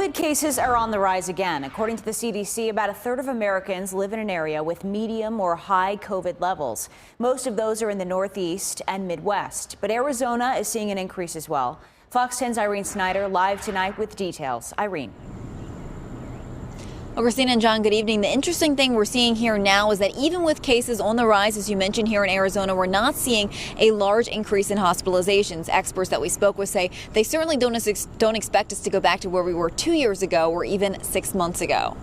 COVID cases are on the rise again. According to the CDC, about a third of Americans live in an area with medium or high COVID levels. Most of those are in the Northeast and Midwest, but Arizona is seeing an increase as well. Fox 10's Irene Snyder live tonight with details. Irene. Well, Christina and John, good evening. The interesting thing we're seeing here now is that even with cases on the rise, as you mentioned here in Arizona, we're not seeing a large increase in hospitalizations. Experts that we spoke with say they certainly don't expect us to go back to where we were 2 years ago or even 6 months ago.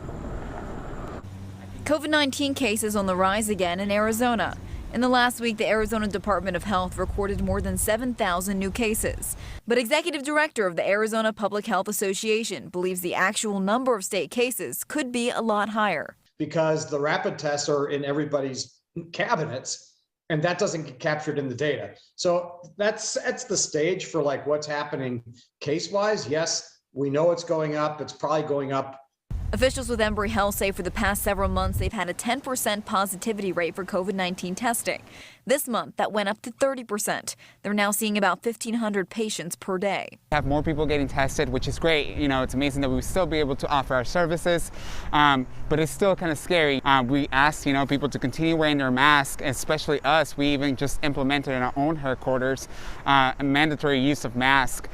COVID-19 cases on the rise again in Arizona. In the last week, the Arizona Department of Health recorded more than 7,000 new cases. But Executive Director of the Arizona Public Health Association believes the actual number of state cases could be a lot higher. Because the rapid tests are in everybody's cabinets, and that doesn't get captured in the data. So that sets the stage for like what's happening case-wise. Yes, we know it's going up. It's probably going up. Officials with Embry Health say for the past several months they've had a 10% positivity rate for COVID-19 testing. This month that went up to 30%. They're now seeing about 1,500 patients per day. Have more people getting tested, which is great. You know, it's amazing that we still be able to offer our services, but it's still kind of scary. We asked, people to continue wearing their mask, especially us. We even just implemented in our own headquarters a mandatory use of masks.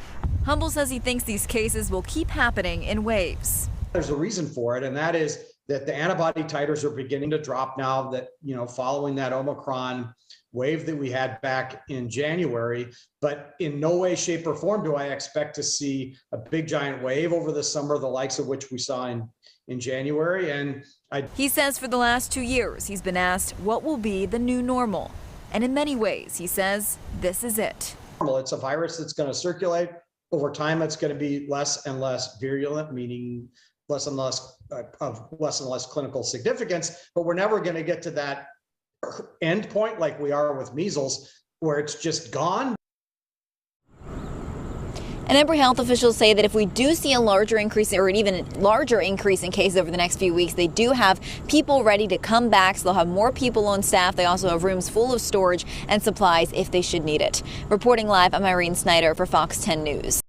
Humble says he thinks these cases will keep happening in waves. There's a reason for it, and that is that the antibody titers are beginning to drop now that, following that Omicron wave that we had back in January. But in no way, shape, or form do I expect to see a big giant wave over the summer, the likes of which we saw in January. And he says for the last 2 years, he's been asked what will be the new normal. And in many ways, he says, this is it. It's a virus that's going to circulate. Over time, it's going to be less and less virulent, meaning less and less clinical significance, but we're never going to get to that end point like we are with measles, where it's just gone. And Embry Health officials say that if we do see a larger increase or an even larger increase in cases over the next few weeks, they do have people ready to come back. So they'll have more people on staff. They also have rooms full of storage and supplies if they should need it. Reporting live, I'm Irene Snyder for Fox 10 News.